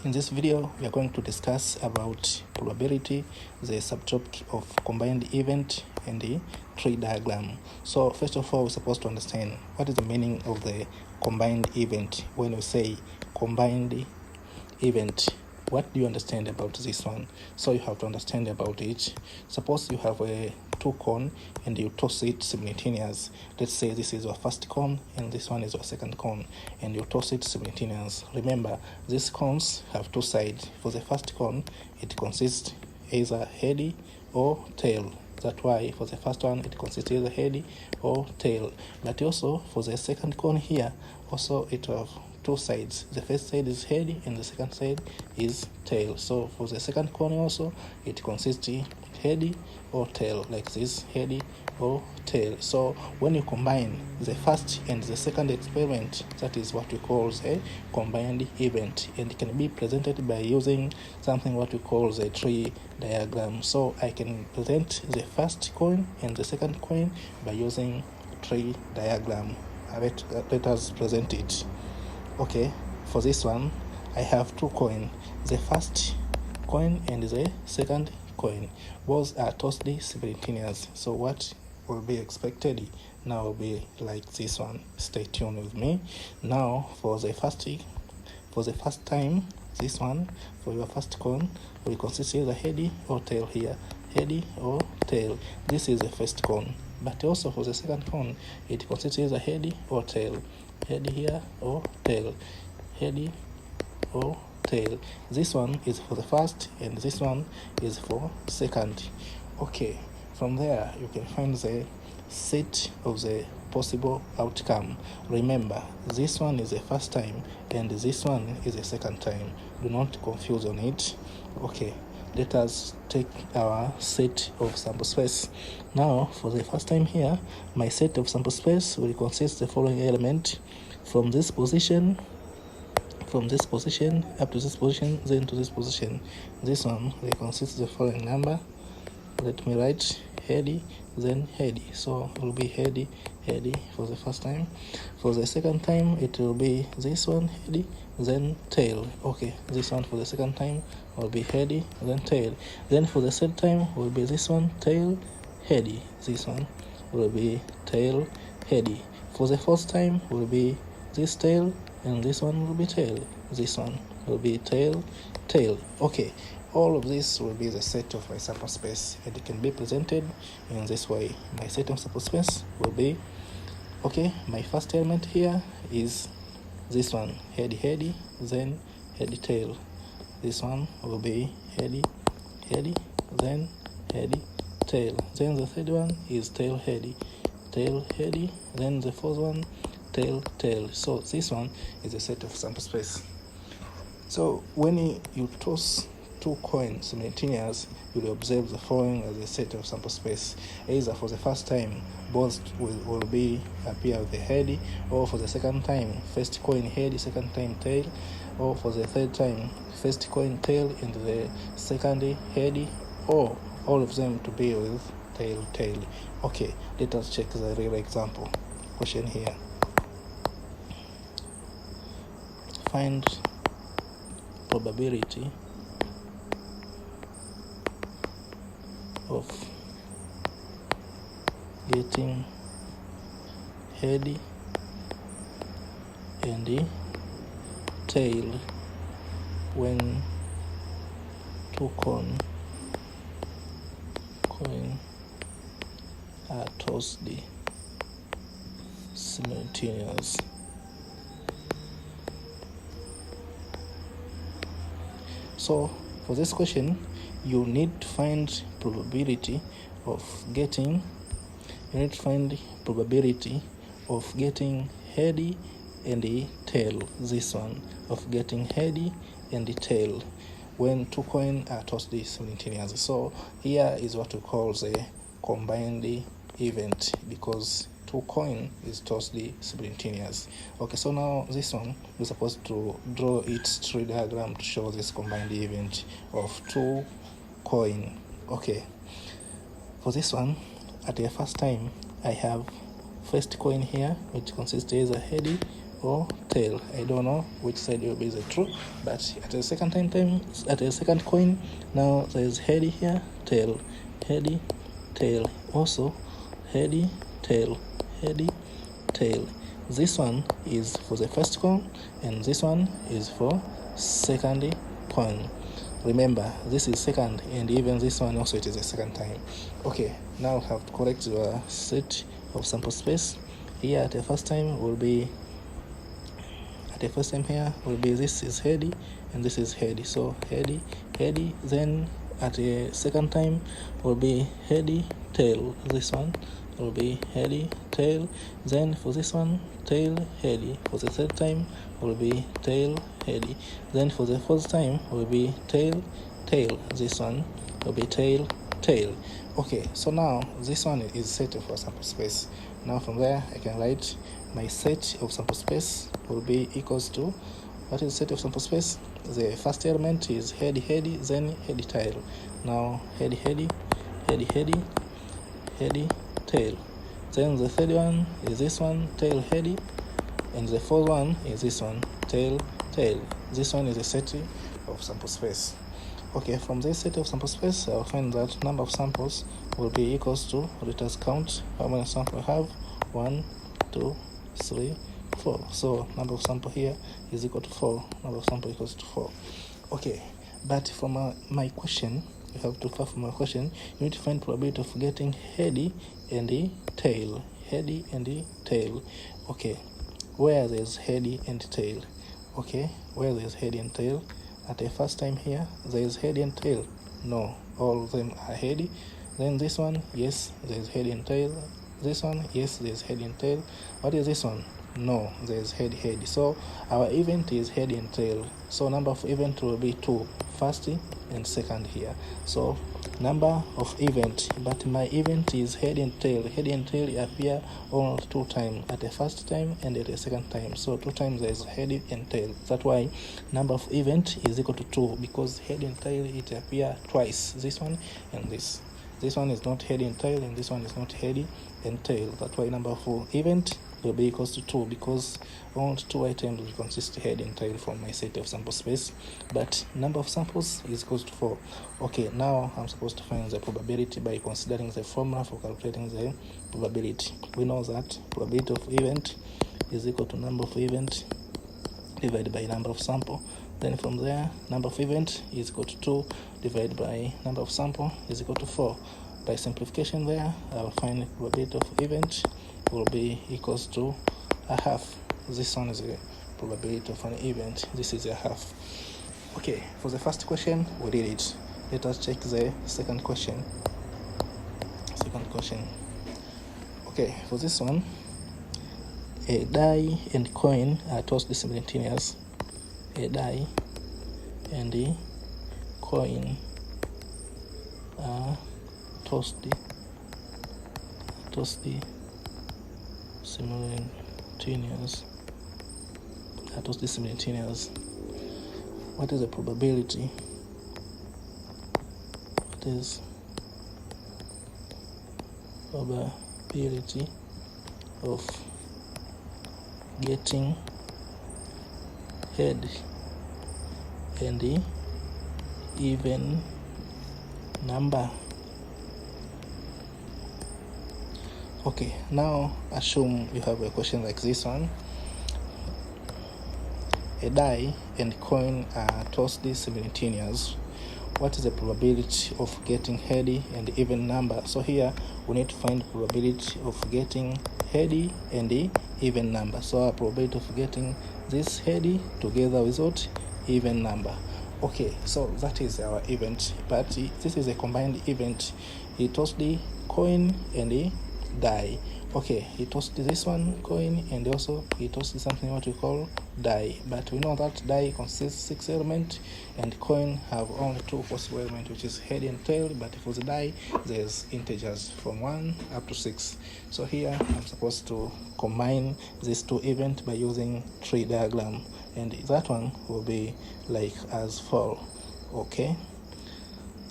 In this video, we are going to discuss about probability, the subtopic of combined event, and the tree diagram. So first of all, we're supposed to understand what is the meaning of the combined event. When we say combined event, what do you understand about this one? So you have to understand about it. Suppose you have a two cone and you toss it simultaneous. Let's say this is your first cone and this one is your second cone, and you toss it simultaneous. Remember, these cones have two sides. For the first cone, it consists either head or tail. That's why for the first one it consists either head or tail. But also for the second cone here, also it have two sides. The first side is head and the second side is tail. So for the second cone also, it consists head or tail, like this, head or tail. So when you combine the first and the second experiment, that is what we call a combined event, and it can be presented by using something what we call the tree diagram. So I can present the first coin and the second coin by using tree diagram. Let us present it. Okay, for this one, I have two coins. The first coin and the second coin. Both are tossed simultaneous. So what will be expected now will be like this one. Stay tuned with me. Now for the first time, this one, for your first coin, will consist either head or tail here. Head or tail. This is the first coin. But also for the second cone, it consists either head or tail. Head here or tail. Head or tail. This one is for the first and this one is for second. Okay, from there you can find the set of the possible outcome. Remember, this one is the first time and this one is the second time. Do not confuse on it. Okay, let us take our set of sample space. Now for the first time here, my set of sample space will consist the following element: from this position up to this position, then to this position. This one will consist the following number. Let me write head, then head. So it will be head for the first time. For the second time, it will be this one, head, then tail. Okay, this one for the second time will be head, then tail. Then for the third time will be this one, tail, head. This one will be tail, head. For the fourth time will be this tail, and this one will be tail. This one will be tail, tail. Okay, all of this will be the set of my sample space, and it can be presented in this way. My set of sample space will be, okay, my first element here is this one, head, then head, tail. This one will be head, then head, tail. Then the third one is tail, head. Then the fourth one, tail. So this one is a set of sample space. So when you toss two coins simultaneous, you will observe the following as a set of sample space. Either for the first time, both will appear with the head, or for the second time, first coin head, second time tail, or for the third time, first coin tail and the second head, or all of them to be with tail. Okay, let us check the real example question here. Find probability of getting head and tail when two coin are tossed simultaneous. So for this question, you need to find probability of getting head and the tail. This one of getting head and the tail when two coins are tossed simultaneously. So here is what we call the combined event, because two coin is tossed simultaneous. Okay, so now this one we're supposed to draw its tree diagram to show this combined event of two coin. Okay, for this one, at the first time, I have first coin here, which consists either head or tail. I don't know which side will be the true, but at the second at the second coin, now there is heady here, tail, heady, tail, also heady, tail, heady, tail. This one is for the first coin, and this one is for second coin. Remember, this is second, and even this one also it is the second time. Okay, now we have to correct your set of sample space. Here at the first time will be here will be this is heady and this is heady. So heady, heady. Then at the second time will be heady, tail. This one will be heady, tail. Then for this one, tail, heady. For the third time will be tail, heady. Then for the fourth time will be tail, tail. This one will be tail, tail. Okay, so now this one is set for sample space. Now from there I can write my set of sample space will be equals to, what is set of sample space? The first element is heady, heady, then heady, tail. Now heady, heady, heady, heady, heady, tail. Then the third one is this one, tail, heady, and the fourth one is this one, tail, tail. This one is a set of sample space. Okay, from this set of sample space, I'll find that number of samples will be equals to, let us count how many samples I have. 1, 2, 3, 4. So number of sample here is equal to 4. Number of sample equals to 4. Okay, but from my question, you have to find from my question, you need to find probability of getting heady and the tail. Heady and the tail. Okay, where there's heady and tail? Okay, where there's heady and tail? At the first time here, there is heady and tail. No, all of them are heady. Then this one, yes, there is heady and tail. This one, yes, there is heady and tail. What is this one? No, there is heady, heady. So our event is heady and tail. So number of event will be 2, first and second here. So number of event, but my event is heady and tail. Heady and tail appear only 2 times, at the first time and at the second time. So 2 times there is heady and tail. That's why number of event is equal to 2, because heady and tail it appear twice. This one and this. This one is not heady and tail, and this one is not heady and tail. That's why number of event will be equals to 2, because only 2 items will consist head and tail from my set of sample space, but number of samples is equals to 4. Okay, now I'm supposed to find the probability by considering the formula for calculating the probability. We know that probability of event is equal to number of event divided by number of sample. Then from there, number of event is equal to 2 divided by number of sample is equal to 4. By simplification there, I'll find the probability of event will be equals to a half. This one is the probability of an event. This is a half. Okay, for the first question, we did it. Let us check the second question. Okay, for this one, a die and coin are tossed simultaneous. A die and the coin are tossed simultaneous. What is the probability? What is probability of getting head and the even number? Okay, now assume you have a question like this one. A die and coin are tossed simultaneous. What is the probability of getting heady and even number? So here we need to find probability of getting heady and the even number. So our probability of getting this heady together with what? Even number. Okay, so that is our event, but this is a combined event. He tossed the coin and the die. Okay, he tossed this one coin and also he tossed something what we call die, but we know that die consists 6 elements and coin have only 2 possible elements, which is head and tail, but for the die there's integers from 1 up to 6. So here I'm supposed to combine these 2 events by using tree diagram, and that one will be like as follows. Okay,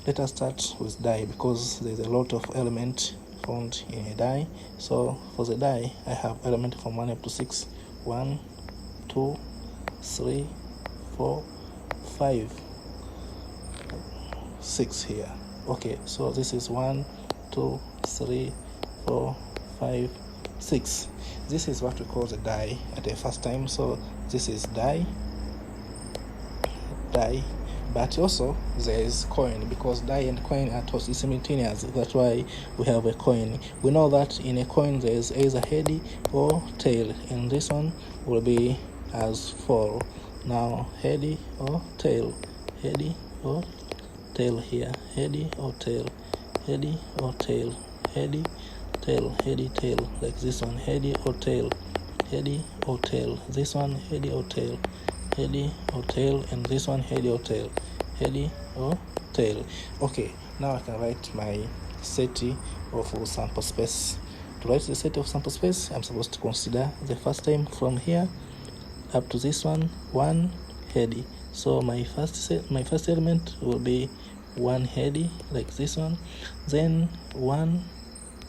let us start with die because there's a lot of elements found in a die. So for the die I have element from 1 up to 6. 1, 2, 3, 4, 5, 6 here. Okay, so this is 1, 2, 3, 4, 5, 6. This is what we call the die at the first time. So this is die, but also there is coin, because die and coin are totally simultaneous. That's why we have a coin. We know that in a coin there is either head or tail, and this one will be as 4. Now head or tail, head or tail here, head or tail, head or tail, head, tail, head, tail, like this one, head or tail, head or tail, this one head or tail, head or tail, and this one head or tail, head or tail. Okay, now I can write my set of sample space. To write the set of sample space, I'm supposed to consider the first time from here up to this one head. So my first element will be 1 head, like this one, then 1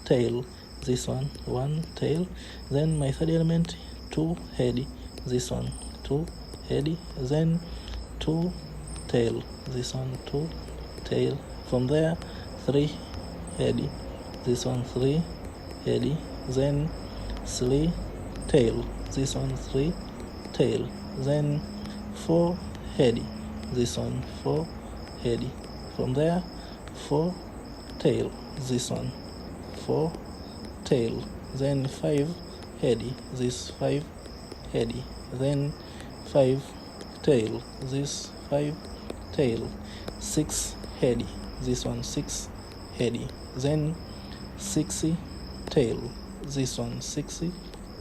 tail, this one, 1 tail, then my third element 2 head, this one, 2 head, then 2 tail, this one, 2 tail. From there 3 head, this one, 3 head, then 3 tail, this one, 3 tail, then 4 head, this one, 4 head. From there 4 tail, this one, 4 tail, then 5 head, this 5 head, then 5 tail, this 5 tail, 6 head, this one, 6 head, then 6 tail, this one, 6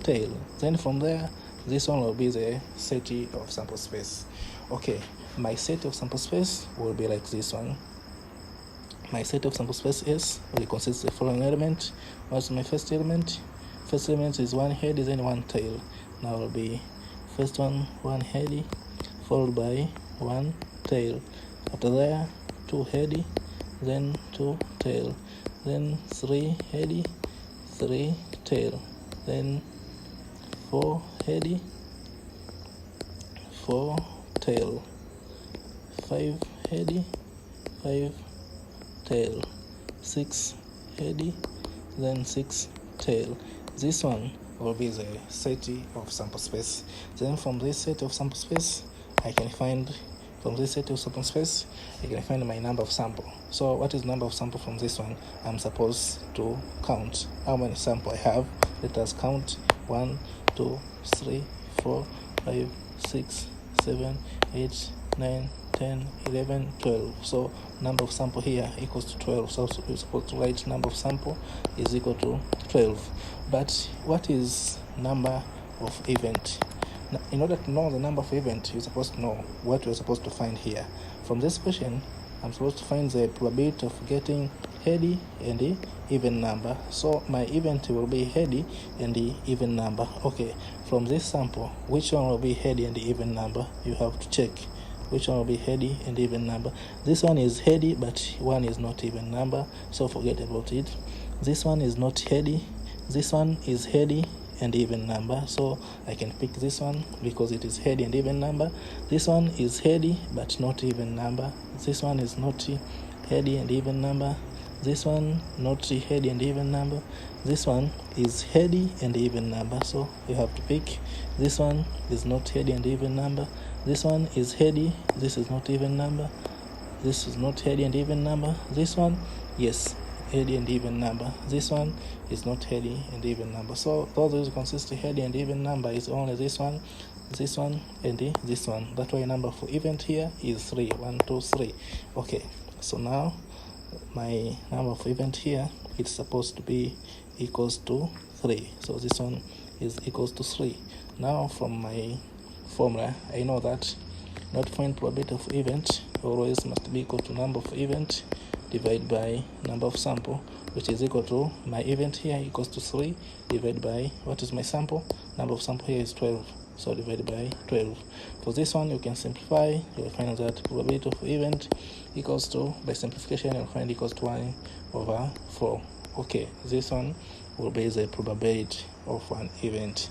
tail. Then from there this one will be the set of sample space. Okay, my set of sample space will be like this one. My set of sample space will consist of the following element. What's my first element? First element is 1 head, then 1 tail. Now it will be first one 1 head, followed by 1 tail. After there 2 head, then 2 tail, then 3 head, 3 tail, then 4 head, 4 tail, 5 head, 5 tail, 6 head, then 6 tail. This one will be the set of sample space. Then from this set of sample space I can find my number of sample. So what is number of sample from this one? I'm supposed to count how many sample I have. Let us count. 1, 2, 3, 4, 5, 6, 7, 8, 9, 10, 11, 12. So number of sample here equals to 12. So we're supposed to write number of sample is equal to 12. But what is number of event? In order to know the number of event, you're supposed to know what we're supposed to find here. From this question, I'm supposed to find the probability of getting head and the even number. So my event will be head and the even number. Okay, from this sample, which one will be head and the even number? You have to check which one will be head and even number. This one is head, but one is not even number, so forget about it. This one is not head, this one is head and even number, so I can pick this one because it is head and even number. This one is head but not even number. This one is not head and even number. This one not head and even number. This one is head and even number, so you have to pick. This one is not head and even number. This one is head, this is not even number. This is not head and even number. This one, yes, head and even number. This one is not head and even number. So those consist of head and even number is only this one, and this one. That's why number for event here is 3. 1, 2, 3. Okay, so now my number of event here, it's supposed to be equals to 3. So this one is equals to 3. Now from my formula, I know that not find probability of event always must be equal to number of event divided by number of sample, which is equal to my event here equals to 3 divided by what is my sample? Number of sample here is 12, so divided by 12. For this one, you can simplify. You will find that probability of event equals to, by simplification, you'll find equals to 1/4. Okay, this one will be the probability of an event.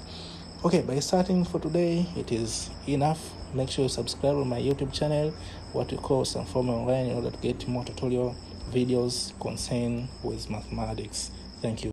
Okay, by starting for today, it is enough. Make sure you subscribe on my YouTube channel, what we call Some Form Online, in order to get more tutorial videos concerned with mathematics. Thank you.